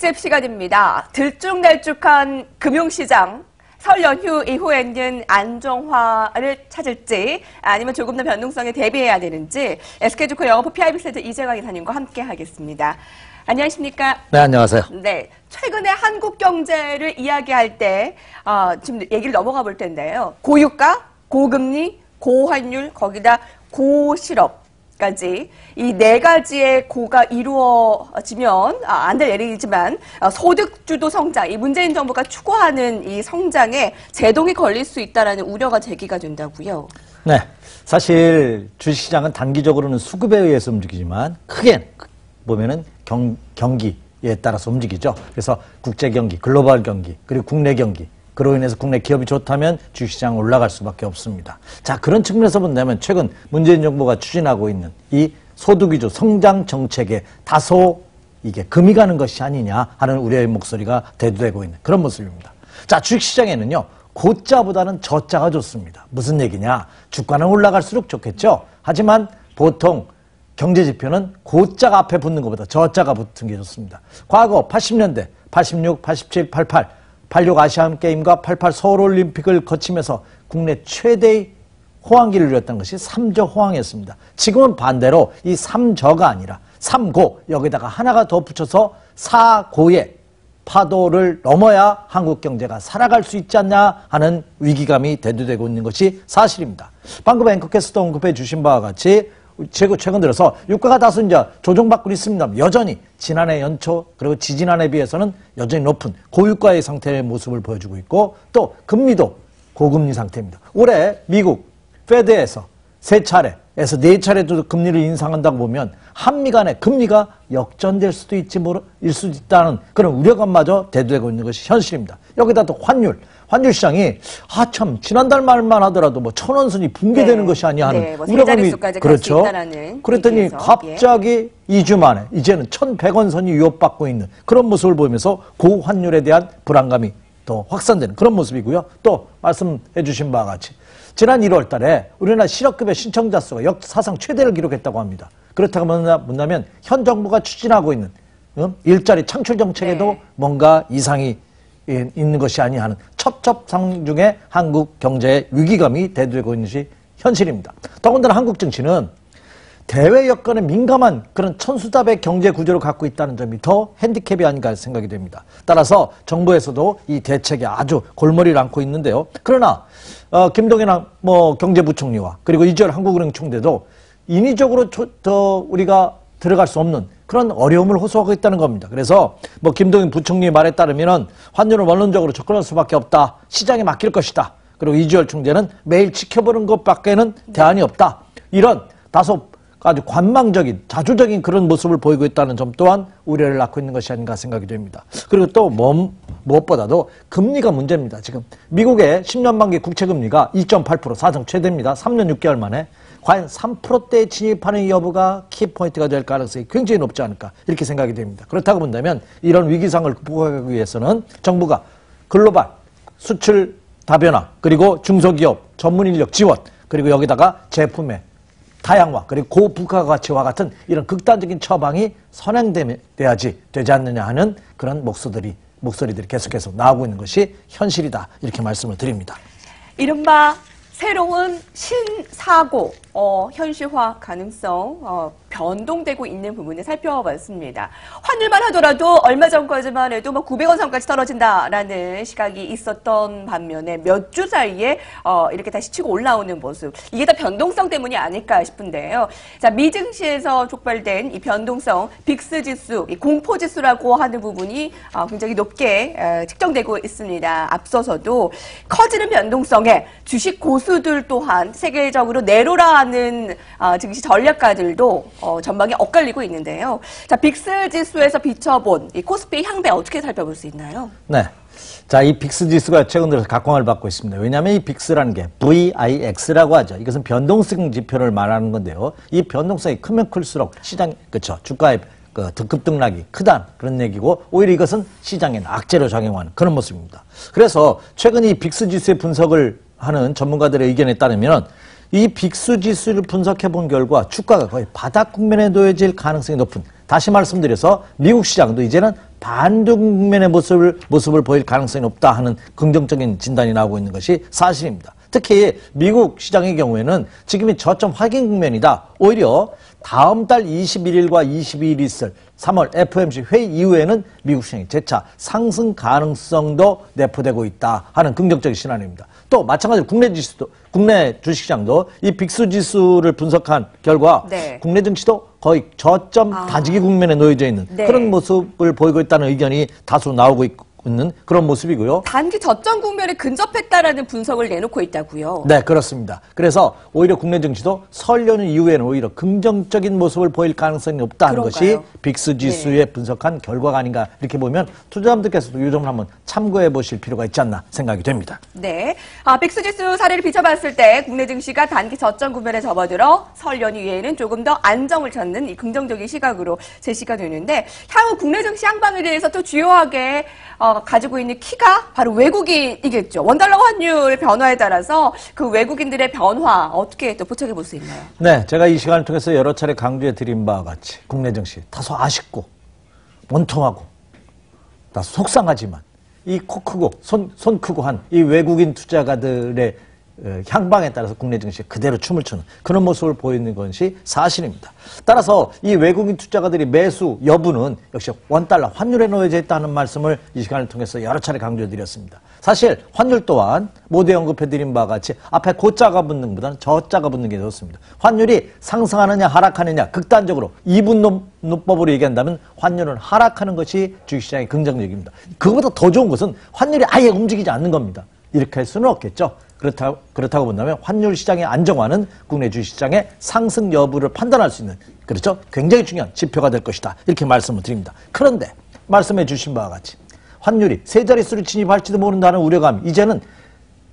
특집 시간입니다. 들쭉날쭉한 금융시장, 설 연휴 이후에는 안정화를 찾을지 아니면 조금 더 변동성에 대비해야 되는지 SK증권 영업부 PIB센터 이재광 이사님과 함께 하겠습니다. 안녕하십니까? 네, 안녕하세요. 네, 최근에 한국 경제를 이야기할 때 지금 얘기를 넘어가 볼 텐데요. 고유가, 고금리, 고환율, 거기다 고실업까지 이 네 가지의 고가 이루어지면 안 될 일이지만 소득주도 성장, 이 문재인 정부가 추구하는 이 성장에 제동이 걸릴 수 있다라는 우려가 제기가 된다고요. 네, 사실 주식시장은 단기적으로는 수급에 의해서 움직이지만 크게 보면은 경기에 따라서 움직이죠. 그래서 국제 경기, 글로벌 경기, 그리고 국내 경기, 그로 인해서 국내 기업이 좋다면 주식시장은 올라갈 수밖에 없습니다. 자, 그런 측면에서 본다면 최근 문재인 정부가 추진하고 있는 이 소득 위주 성장 정책에 다소 이게 금이 가는 것이 아니냐 하는 우려의 목소리가 대두되고 있는 그런 모습입니다. 자, 주식시장에는요, 고자보다는 저자가 좋습니다. 무슨 얘기냐? 주가는 올라갈수록 좋겠죠. 하지만 보통 경제지표는 고자가 앞에 붙는 것보다 저자가 붙은 게 좋습니다. 과거 80년대 86, 87, 88, 86 아시안게임과 88 서울올림픽을 거치면서 국내 최대의 호황기를 누렸던 것이 3저 호황이었습니다. 지금은 반대로 이 3저가 아니라 3고 여기다가 하나가 더 붙여서 4고의 파도를 넘어야 한국 경제가 살아갈 수 있지 않냐 하는 위기감이 대두되고 있는 것이 사실입니다. 방금 앵커께서도 언급해 주신 바와 같이 최근 들어서 유가가 다소 이제 조정받고 있습니다. 여전히 지난해 연초 그리고 지지난해에 비해서는 여전히 높은 고유가의 상태의 모습을 보여주고 있고 또 금리도 고금리 상태입니다. 올해 미국 페드에서 3차례에서 4차례도 금리를 인상한다고 보면 한미 간의 금리가 역전될 수도 일 수도 있다는 그런 우려감마저 대두되고 있는 것이 현실입니다. 여기다 또 환율 시장이 참 지난달 말만 하더라도 뭐 1,000원 선이 붕괴되는 것이 아니야 하는 뭐 우려감이 그렇죠. 그랬더니 얘기에서. 갑자기 2주 만에 이제는 1,100원 선이 위협받고 있는 그런 모습을 보이면서 고환율에 대한 불안감이 더 확산되는 그런 모습이고요. 또 말씀해 주신 바와 같이 지난 1월 달에 우리나라 실업급여 신청자 수가 역사상 최대를 기록했다고 합니다. 그렇다고 본다면 현 정부가 추진하고 있는 일자리 창출 정책에도 뭔가 이상이 있는 것이 아니냐 하는 첩첩상 중에 한국 경제의 위기감이 대두되고 있는 것이 현실입니다. 더군다나 한국 증시는 대외 여건에 민감한 그런 천수답의 경제 구조를 갖고 있다는 점이 더 핸디캡이 아닌가 생각이 됩니다. 따라서 정부에서도 이 대책에 아주 골머리를 앓고 있는데요. 그러나 김동연 경제부총리와 그리고 이재열 한국은행 총재도 인위적으로 우리가 들어갈 수 없는 그런 어려움을 호소하고 있다는 겁니다. 그래서 김동연 부총리의 말에 따르면 환율을 원론적으로 접근할 수밖에 없다. 시장에 맡길 것이다. 그리고 이재열 총재는 매일 지켜보는 것밖에는 대안이 없다. 이런 다소 아주 관망적인 자주적인 그런 모습을 보이고 있다는 점 또한 우려를 낳고 있는 것이 아닌가 생각이 됩니다. 그리고 또 무엇보다도 금리가 문제입니다. 지금 미국의 10년 만기 국채금리가 2.8% 사상 최대입니다. 3년 6개월 만에 과연 3%대에 진입하는 여부가 키포인트가 될 가능성이 굉장히 높지 않을까 이렇게 생각이 됩니다. 그렇다고 본다면 이런 위기상을 극복하기 위해서는 정부가 글로벌 수출 다변화 그리고 중소기업 전문인력 지원 그리고 여기다가 제품의 다양화 그리고 고부가 가치와 같은 이런 극단적인 처방이 선행돼야지 되지 않느냐 하는 그런 목소리들이 계속해서 나오고 있는 것이 현실이다 이렇게 말씀을 드립니다. 이른바 새로운 신사고 현실화 가능성 변동되고 있는 부분을 살펴봤습니다. 환율만 하더라도 얼마 전까지만 해도 900원 선까지 떨어진다라는 시각이 있었던 반면에 몇 주 사이에 이렇게 다시 치고 올라오는 모습. 이게 다 변동성 때문이 아닐까 싶은데요. 자, 미증시에서 촉발된 이 변동성 빅스 지수, 이 공포 지수라고 하는 부분이 굉장히 높게 측정되고 있습니다. 앞서서도 커지는 변동성에 주식 고수들 또한 세계적으로 내로라하는 증시 전략가들도 전망이 엇갈리고 있는데요. 자, 빅스 지수에서 비춰본 이 코스피 향배 어떻게 살펴볼 수 있나요? 네. 자, 이 빅스 지수가 최근 들어서 각광을 받고 있습니다. 왜냐하면 이 빅스라는 게 VIX라고 하죠. 이것은 변동성 지표를 말하는 건데요. 이 변동성이 크면 클수록 시장, 그렇죠. 주가의 급등락이 크다 그런 얘기고 오히려 이것은 시장에 악재로 작용하는 그런 모습입니다. 그래서 최근 이 빅스 지수의 분석을 하는 전문가들의 의견에 따르면 이 빅스 지수를 분석해 본 결과 주가가 거의 바닥 국면에 놓여질 가능성이 높은 다시 말씀드려서 미국 시장도 이제는 반등 국면의 모습을 보일 가능성이 높다 하는 긍정적인 진단이 나오고 있는 것이 사실입니다. 특히 미국 시장의 경우에는 지금이 저점 확인 국면이다. 오히려 다음 달 21일과 22일 있을 3월 FOMC 회의 이후에는 미국 시장이 재차 상승 가능성도 내포되고 있다 하는 긍정적인 시나리오입니다. 또 마찬가지로 국내 주식시장도 이 빅스 지수를 분석한 결과 네. 국내 증시도 거의 저점 다지기 국면에 놓여져 있는 네. 그런 모습을 보이고 있다는 의견이 다수 나오고 있는 그런 모습이고요. 단기 저점 국면에 근접했다라는 분석을 내놓고 있다고요. 네, 그렇습니다. 그래서 오히려 국내 증시도 설 연휴 이후에는 오히려 긍정적인 모습을 보일 가능성이 높다는 것이 빅스 지수에 분석한 결과가 아닌가 이렇게 보면 투자자분들께서도 이 점을 한번 참고해 보실 필요가 있지 않나 생각이 됩니다. 네, 빅스 지수 사례를 비춰봤을 때 국내 증시가 단기 저점 국면에 접어들어 설 연휴 이후에는 조금 더 안정을 찾는 이 긍정적인 시각으로 제시가 되는데 향후 국내 증시 향방에 대해서 또 주요하게 가지고 있는 키가 바로 외국인이겠죠. 원달러 환율 변화에 따라서 그 외국인들의 변화 어떻게 또 포착해 볼 수 있나요? 네, 제가 이 시간을 통해서 여러 차례 강조해 드린 바와 같이 국내 증시 다소 아쉽고 원통하고 다소 속상하지만 이 코 크고 손 크고 한 이 외국인 투자가들의 향방에 따라서 국내 증시 그대로 춤을 추는 그런 모습을 보이는 것이 사실입니다. 따라서 이 외국인 투자가들이 매수 여부는 역시 원달러 환율에 놓여져 있다는 말씀을 이 시간을 통해서 여러 차례 강조해드렸습니다. 사실 환율 또한 모두에 언급해드린 바와 같이 앞에 고자가 붙는 것보다는 저자가 붙는 게 좋습니다. 환율이 상승하느냐 하락하느냐 극단적으로 이분노법으로 얘기한다면 환율은 하락하는 것이 주식시장의 긍정적입니다. 그거보다 더 좋은 것은 환율이 아예 움직이지 않는 겁니다. 이렇게 할 수는 없겠죠. 그렇다고 본다면 환율 시장의 안정화는 국내 주식시장의 상승 여부를 판단할 수 있는 그렇죠? 굉장히 중요한 지표가 될 것이다. 이렇게 말씀을 드립니다. 그런데 말씀해 주신 바와 같이 환율이 세 자릿수를 진입할지도 모른다는 우려감이 이제는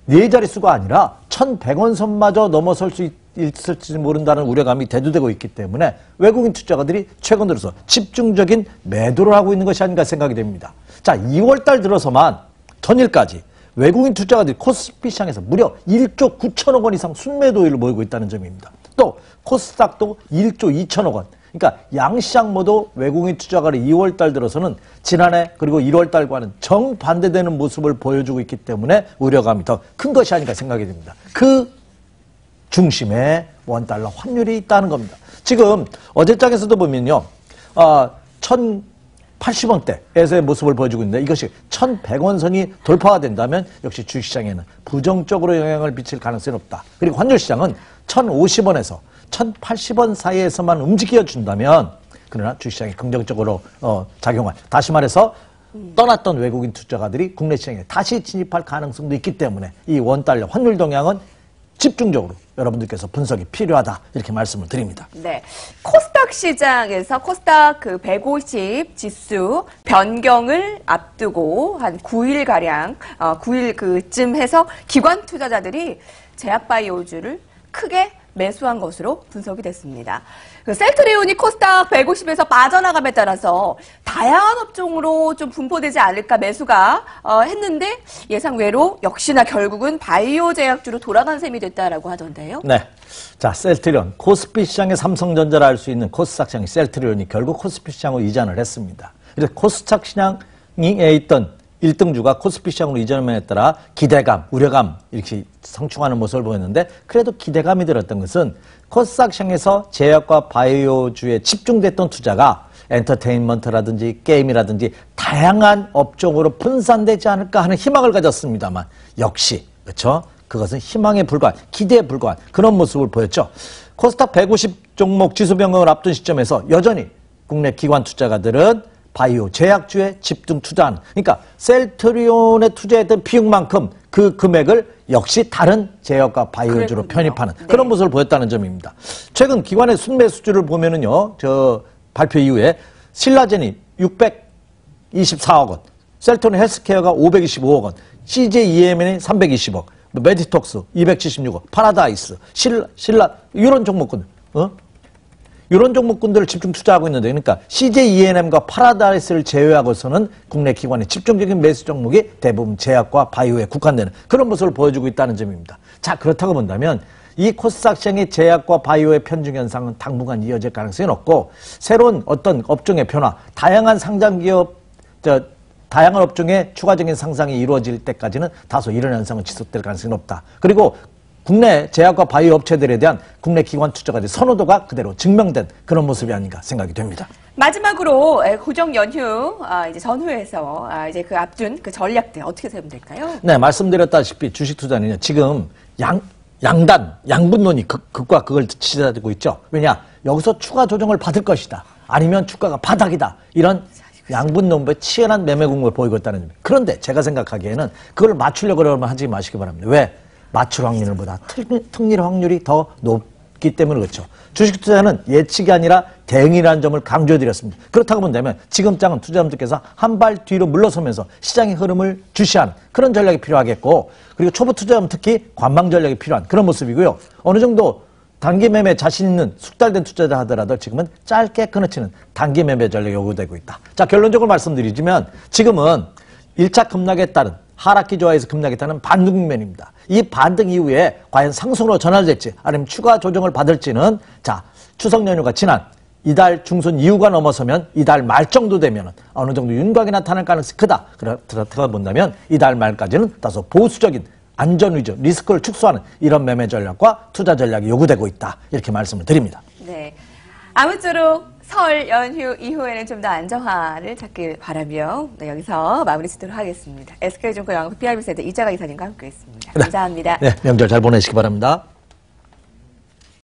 네 자릿수가 아니라 1,100원 선마저 넘어설 수 있을지 모른다는 우려감이 대두되고 있기 때문에 외국인 투자가들이 최근 들어서 집중적인 매도를 하고 있는 것이 아닌가 생각이 됩니다. 자, 2월달 들어서만 전일까지 외국인 투자가들이 코스피 시장에서 무려 1조 9천억 원 이상 순매도율을 보이고 있다는 점입니다. 또 코스닥도 1조 2천억 원. 그러니까 양시장 모두 외국인 투자가들이 2월달 들어서는 지난해 그리고 1월달과는 정반대되는 모습을 보여주고 있기 때문에 우려감이 더 큰 것이 아닌가 생각이 됩니다. 그 중심에 원달러 환율이 있다는 겁니다. 지금 어제장에서도 보면요. 1,080원대에서의 모습을 보여주고 있는데 이것이 1,100원 선이 돌파가 된다면 역시 주식시장에는 부정적으로 영향을 미칠 가능성이 높다. 그리고 환율시장은 1,050원에서 1,080원 사이에서만 움직여준다면 그러나 주식시장이 긍정적으로 작용할 다시 말해서 떠났던 외국인 투자가들이 국내 시장에 다시 진입할 가능성도 있기 때문에 이 원달러 환율 동향은 집중적으로 여러분들께서 분석이 필요하다 이렇게 말씀을 드립니다. 네, 코스닥 시장에서 코스닥 그 150 지수 변경을 앞두고 한 9일 가량 9일 그쯤 해서 기관 투자자들이 제약바이오주를 크게 매수한 것으로 분석이 됐습니다. 그 셀트리온이 코스닥 150에서 빠져나감에 따라서 다양한 업종으로 좀 분포되지 않을까 매수가 했는데 예상 외로 역시나 결국은 바이오 제약주로 돌아간 셈이 됐다라고 하던데요. 네. 자, 셀트리온. 코스피 시장의 삼성전자를 알 수 있는 코스닥 시장의 셀트리온이 결국 코스피 시장으로 이전을 했습니다. 그래서 코스닥 시장에 있던 1등주가 코스피 시장으로 이전함에 따라 기대감, 우려감 이렇게 성충하는 모습을 보였는데 그래도 기대감이 들었던 것은 코스닥 시장에서 제약과 바이오주에 집중됐던 투자가 엔터테인먼트라든지 게임이라든지 다양한 업종으로 분산되지 않을까 하는 희망을 가졌습니다만 역시 그렇죠? 그것은 희망에 불과한 기대에 불과한 그런 모습을 보였죠. 코스닥 150 종목 지수 변경을 앞둔 시점에서 여전히 국내 기관 투자가들은 바이오 제약주에 집중 투자하는 그러니까 셀트리온에 투자했던 비용만큼 그 금액을 역시 다른 제약과 바이오주로 편입하는 그런 모습을 보였다는 점입니다. 최근 기관의 순매수주를 보면은요, 저 발표 이후에 신라젠이 624억 원, 셀트리온 헬스케어가 525억 원, CJEMN이 320억, 메디톡스 276억, 파라다이스, 신라 이런 종목군, 이런 종목군들을 집중 투자하고 있는데 그러니까 CJENM과 파라다이스를 제외하고서는 국내 기관의 집중적인 매수 종목이 대부분 제약과 바이오에 국한되는 그런 모습을 보여주고 있다는 점입니다. 자, 그렇다고 본다면 이 코스닥시장의 제약과 바이오의 편중 현상은 당분간 이어질 가능성이 높고 새로운 어떤 업종의 변화, 다양한 상장기업, 다양한 업종의 추가적인 상상이 이루어질 때까지는 다소 이런 현상은 지속될 가능성이 높다. 그리고 국내 제약과 바이오 업체들에 대한 국내 기관 투자가 선호도가 그대로 증명된 그런 모습이 아닌가 생각이 됩니다. 마지막으로 고정 연휴 이제 전후에서 이제 그 앞둔 그 전략들 어떻게 세우면 될까요? 네, 말씀드렸다시피 주식 투자는요. 지금 양분론이 극과 극을 치닫고 있죠. 왜냐? 여기서 추가 조정을 받을 것이다. 아니면 주가가 바닥이다. 이런 양분론부의 치열한 매매 공격을 보이고 있다는 점입니다. 그런데 제가 생각하기에는 그걸 맞추려고 그러면 하지 마시기 바랍니다. 왜? 맞출 확률보다 틀릴 확률이 더 높기 때문에 그렇죠. 주식 투자는 예측이 아니라 대응이라는 점을 강조해드렸습니다. 그렇다고 본다면 지금 장은 투자자분들께서 한 발 뒤로 물러서면서 시장의 흐름을 주시하는 그런 전략이 필요하겠고, 그리고 초보 투자자분 특히 관망 전략이 필요한 그런 모습이고요. 어느 정도 단기 매매 자신 있는 숙달된 투자자 하더라도 지금은 짧게 끊어치는 단기 매매 전략이 요구되고 있다. 자, 결론적으로 말씀드리자면 지금은 1차 급락에 따른 하락기 조화에서 급락에 따른 반등 국면입니다. 이 반등 이후에 과연 상승으로 전환될지 아니면 추가 조정을 받을지는 자, 추석 연휴가 지난 이달 중순 이후가 넘어서면 이달 말 정도 되면 어느 정도 윤곽이 나타날 가능성이 크다. 그렇다고 본다면 이달 말까지는 다소 보수적인 안전 위주, 리스크를 축소하는 이런 매매 전략과 투자 전략이 요구되고 있다. 이렇게 말씀을 드립니다. 네. 아무쪼록 설 연휴 이후에는 좀 더 안정화를 찾길 바라며 여기서 마무리 짓도록 하겠습니다. SK증권 영업 PIB센터 이자가 이사님과 함께했습니다. 감사합니다. 네, 명절 잘 보내시기 바랍니다.